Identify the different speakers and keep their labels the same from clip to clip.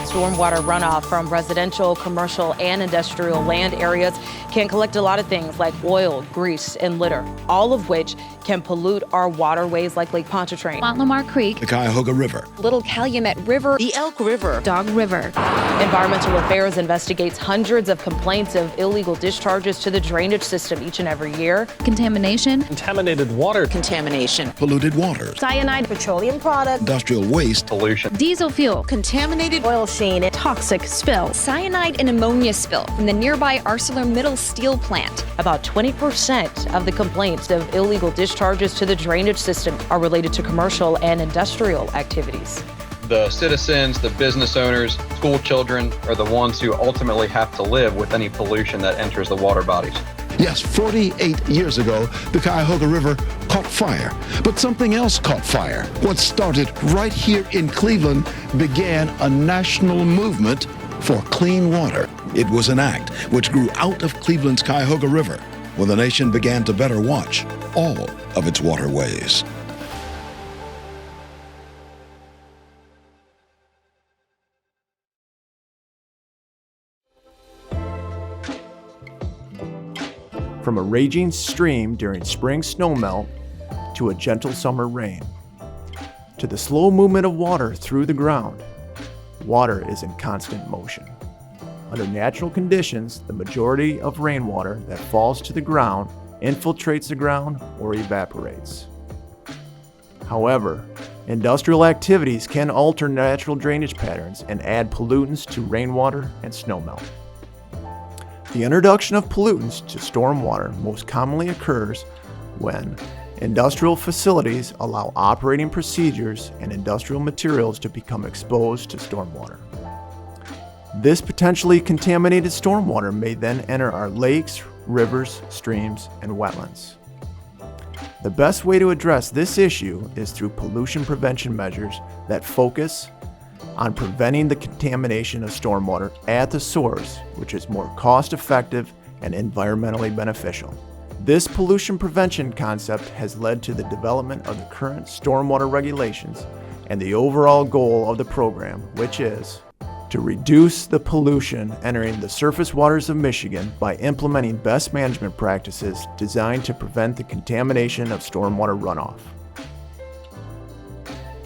Speaker 1: Stormwater runoff from residential, commercial, and industrial land areas can collect a lot of things like oil, grease, and litter, all of which can pollute our waterways like Lake Pontchartrain,
Speaker 2: Mount Lamar Creek,
Speaker 3: the Cuyahoga River,
Speaker 2: Little Calumet River,
Speaker 1: the Elk River,
Speaker 2: Dog River.
Speaker 1: Environmental Affairs investigates hundreds of complaints of illegal discharges to the drainage system each and every year.
Speaker 2: Contamination,
Speaker 4: Contaminated water,
Speaker 1: Contamination,
Speaker 3: polluted waters,
Speaker 5: cyanide, petroleum products,
Speaker 3: industrial waste,
Speaker 4: pollution,
Speaker 2: diesel fuel,
Speaker 5: contaminated oil sheen,
Speaker 2: toxic spill, cyanide and ammonia spill from the nearby ArcelorMittal steel plant.
Speaker 1: About 20% of the complaints of illegal discharges to the drainage system are related to commercial and industrial activities.
Speaker 6: The citizens, the business owners, school children are the ones who ultimately have to live with any pollution that enters the water bodies.
Speaker 3: Yes, 48 years ago, the Cuyahoga River caught fire. But something else caught fire. What started right here in Cleveland began a national movement for clean water. It was an act which grew out of Cleveland's Cuyahoga River, when the nation began to better watch all of its waterways.
Speaker 7: From a raging stream during spring snowmelt to a gentle summer rain, to the slow movement of water through the ground, water is in constant motion. Under natural conditions, the majority of rainwater that falls to the ground infiltrates the ground or evaporates. However, industrial activities can alter natural drainage patterns and add pollutants to rainwater and snowmelt. The introduction of pollutants to stormwater most commonly occurs when industrial facilities allow operating procedures and industrial materials to become exposed to stormwater. This potentially contaminated stormwater may then enter our lakes, rivers, streams, and wetlands. The best way to address this issue is through pollution prevention measures that focus on preventing the contamination of stormwater at the source, which is more cost-effective and environmentally beneficial. This pollution prevention concept has led to the development of the current stormwater regulations and the overall goal of the program, which is to reduce the pollution entering the surface waters of Michigan by implementing best management practices designed to prevent the contamination of stormwater runoff.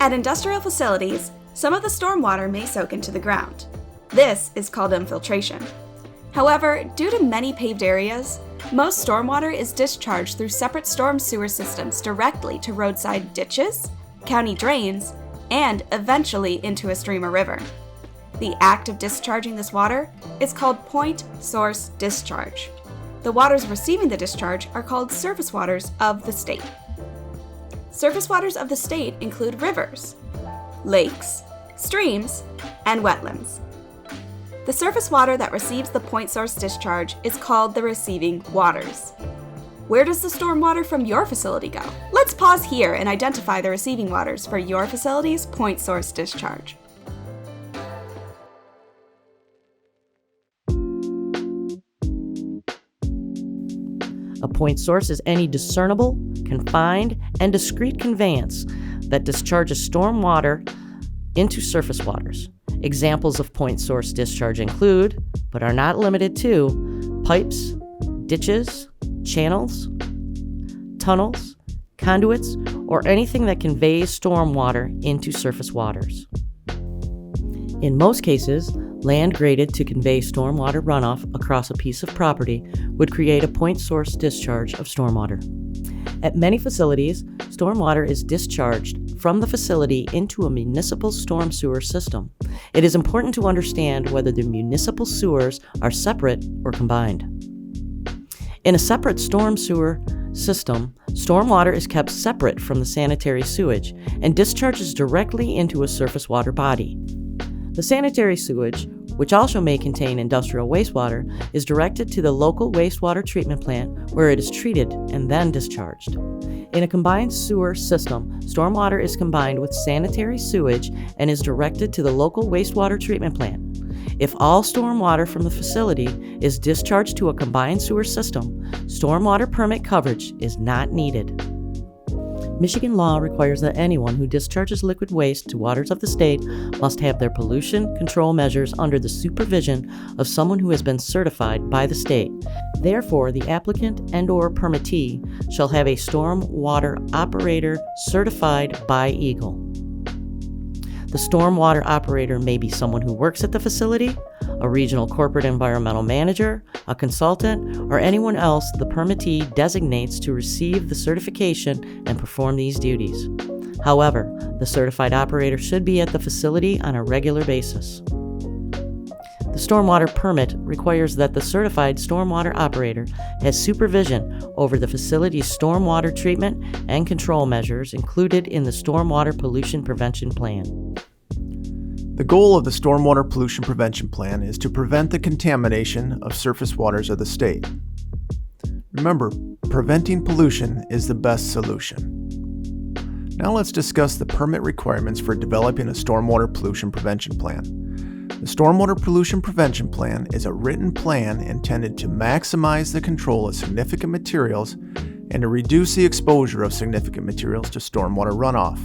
Speaker 8: At industrial facilities, some of the stormwater may soak into the ground. This is called infiltration. However, due to many paved areas, most stormwater is discharged through separate storm sewer systems directly to roadside ditches, county drains, and eventually into a stream or river. The act of discharging this water is called point source discharge. The waters receiving the discharge are called surface waters of the state. Surface waters of the state include rivers, lakes, streams, and wetlands. The surface water that receives the point source discharge is called the receiving waters. Where does the stormwater from your facility go? Let's pause here and identify the receiving waters for your facility's point source discharge.
Speaker 9: A point source is any discernible, confined, and discrete conveyance that discharges storm water into surface waters. Examples of point source discharge include, but are not limited to, pipes, ditches, channels, tunnels, conduits, or anything that conveys storm water into surface waters. In most cases, land graded to convey stormwater runoff across a piece of property would create a point source discharge of stormwater. At many facilities, stormwater is discharged from the facility into a municipal storm sewer system. It is important to understand whether the municipal sewers are separate or combined. In a separate storm sewer system, stormwater is kept separate from the sanitary sewage and discharges directly into a surface water body. The sanitary sewage, which also may contain industrial wastewater, is directed to the local wastewater treatment plant where it is treated and then discharged. In a combined sewer system, stormwater is combined with sanitary sewage and is directed to the local wastewater treatment plant. If all stormwater from the facility is discharged to a combined sewer system, stormwater permit coverage is not needed. Michigan law requires that anyone who discharges liquid waste to waters of the state must have their pollution control measures under the supervision of someone who has been certified by the state. Therefore, the applicant and/or permittee shall have a stormwater operator certified by EGLE. The stormwater operator may be someone who works at the facility, a regional corporate environmental manager, a consultant, or anyone else the permittee designates to receive the certification and perform these duties. However, the certified operator should be at the facility on a regular basis. The stormwater permit requires that the certified stormwater operator has supervision over the facility's stormwater treatment and control measures included in the Stormwater Pollution Prevention Plan.
Speaker 7: The goal of the Stormwater Pollution Prevention Plan is to prevent the contamination of surface waters of the state. Remember, preventing pollution is the best solution. Now let's discuss the permit requirements for developing a Stormwater Pollution Prevention Plan. The Stormwater Pollution Prevention Plan is a written plan intended to maximize the control of significant materials and to reduce the exposure of significant materials to stormwater runoff.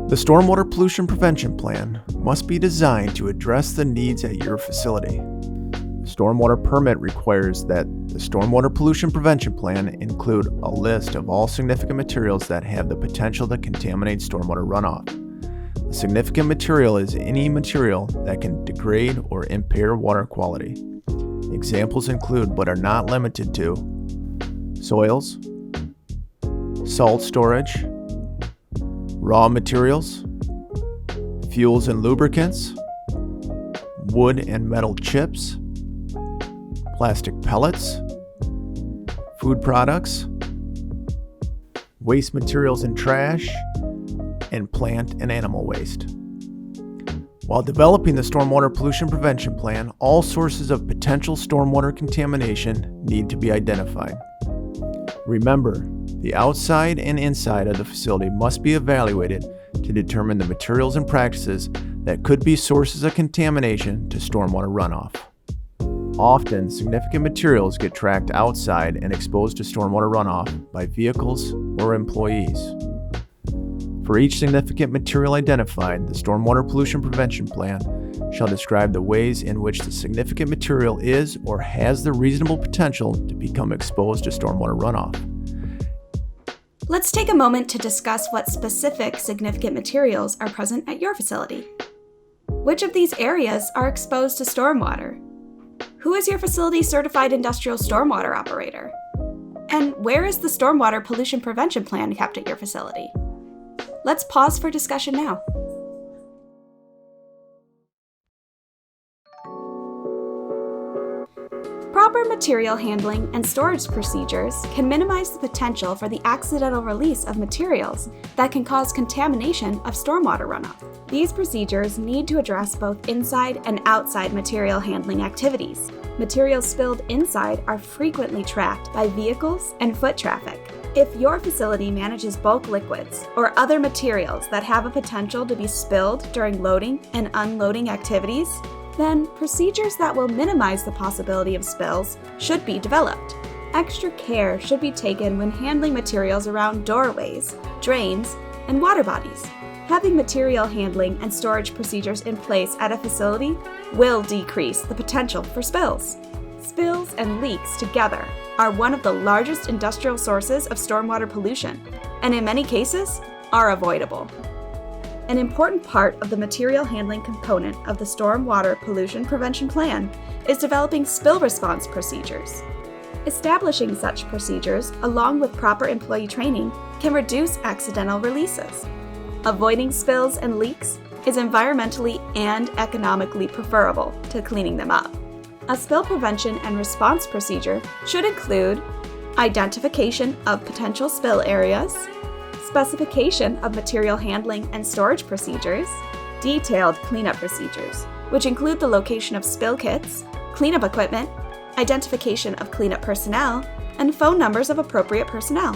Speaker 7: The Stormwater Pollution Prevention Plan must be designed to address the needs at your facility. The Stormwater Permit requires that the Stormwater Pollution Prevention Plan include a list of all significant materials that have the potential to contaminate stormwater runoff. A significant material is any material that can degrade or impair water quality. Examples include, but are not limited to, soils, salt storage, raw materials, fuels and lubricants, wood and metal chips, plastic pellets, food products, waste materials and trash, and plant and animal waste. While developing the Stormwater Pollution Prevention Plan, all sources of potential stormwater contamination need to be identified. Remember, the outside and inside of the facility must be evaluated to determine the materials and practices that could be sources of contamination to stormwater runoff. Often, significant materials get tracked outside and exposed to stormwater runoff by vehicles or employees. For each significant material identified, the Stormwater Pollution Prevention Plan shall describe the ways in which the significant material is or has the reasonable potential to become exposed to stormwater runoff.
Speaker 8: Let's take a moment to discuss what specific significant materials are present at your facility. Which of these areas are exposed to stormwater? Who is your facility's certified industrial stormwater operator? And where is the Stormwater Pollution Prevention Plan kept at your facility? Let's pause for discussion now. Proper material handling and storage procedures can minimize the potential for the accidental release of materials that can cause contamination of stormwater runoff. These procedures need to address both inside and outside material handling activities. Materials spilled inside are frequently tracked by vehicles and foot traffic. If your facility manages bulk liquids or other materials that have a potential to be spilled during loading and unloading activities, then procedures that will minimize the possibility of spills should be developed. Extra care should be taken when handling materials around doorways, drains, and water bodies. Having material handling and storage procedures in place at a facility will decrease the potential for spills. Spills and leaks together are one of the largest industrial sources of stormwater pollution, and in many cases, are avoidable. An important part of the material handling component of the Stormwater Pollution Prevention Plan is developing spill response procedures. Establishing such procedures, along with proper employee training, can reduce accidental releases. Avoiding spills and leaks is environmentally and economically preferable to cleaning them up. A spill prevention and response procedure should include identification of potential spill areas, specification of material handling and storage procedures, detailed cleanup procedures, which include the location of spill kits, cleanup equipment, identification of cleanup personnel, and phone numbers of appropriate personnel.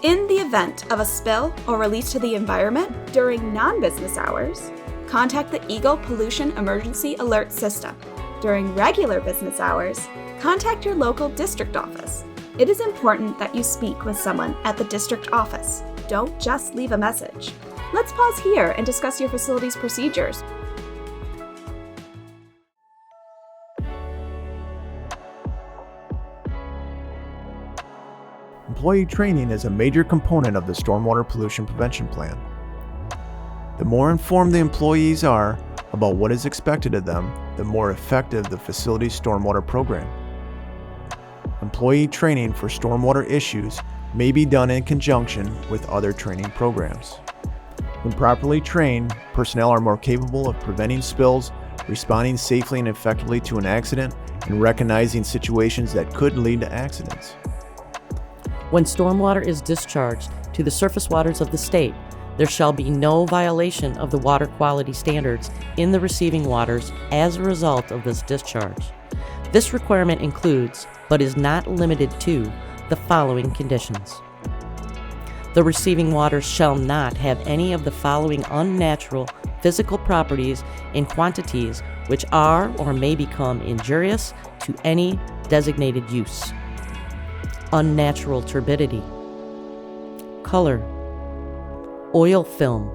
Speaker 8: In the event of a spill or release to the environment during non-business hours, contact the EGLE Pollution Emergency Alert System. During regular business hours, contact your local district office. It is important that you speak with someone at the district office. Don't just leave a message. Let's pause here and discuss your facility's procedures.
Speaker 7: Employee training is a major component of the Stormwater Pollution Prevention Plan. The more informed the employees are about what is expected of them, the more effective the facility's stormwater program. Employee training for stormwater issues may be done in conjunction with other training programs. When properly trained, personnel are more capable of preventing spills, responding safely and effectively to an accident, and recognizing situations that could lead to accidents.
Speaker 9: When stormwater is discharged to the surface waters of the state, there shall be no violation of the water quality standards in the receiving waters as a result of this discharge. This requirement includes, but is not limited to, the following conditions. The receiving waters shall not have any of the following unnatural physical properties in quantities which are or may become injurious to any designated use. Unnatural turbidity, color, oil film,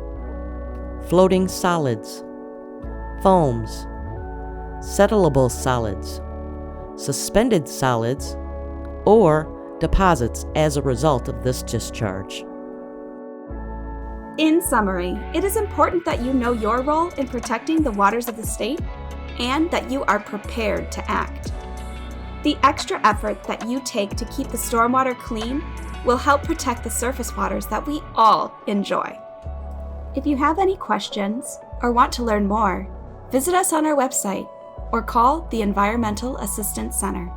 Speaker 9: floating solids, foams, settlable solids, suspended solids, or deposits as a result of this discharge.
Speaker 8: In summary, it is important that you know your role in protecting the waters of the state and that you are prepared to act. The extra effort that you take to keep the stormwater clean will help protect the surface waters that we all enjoy. If you have any questions or want to learn more, visit us on our website or call the Environmental Assistance Center.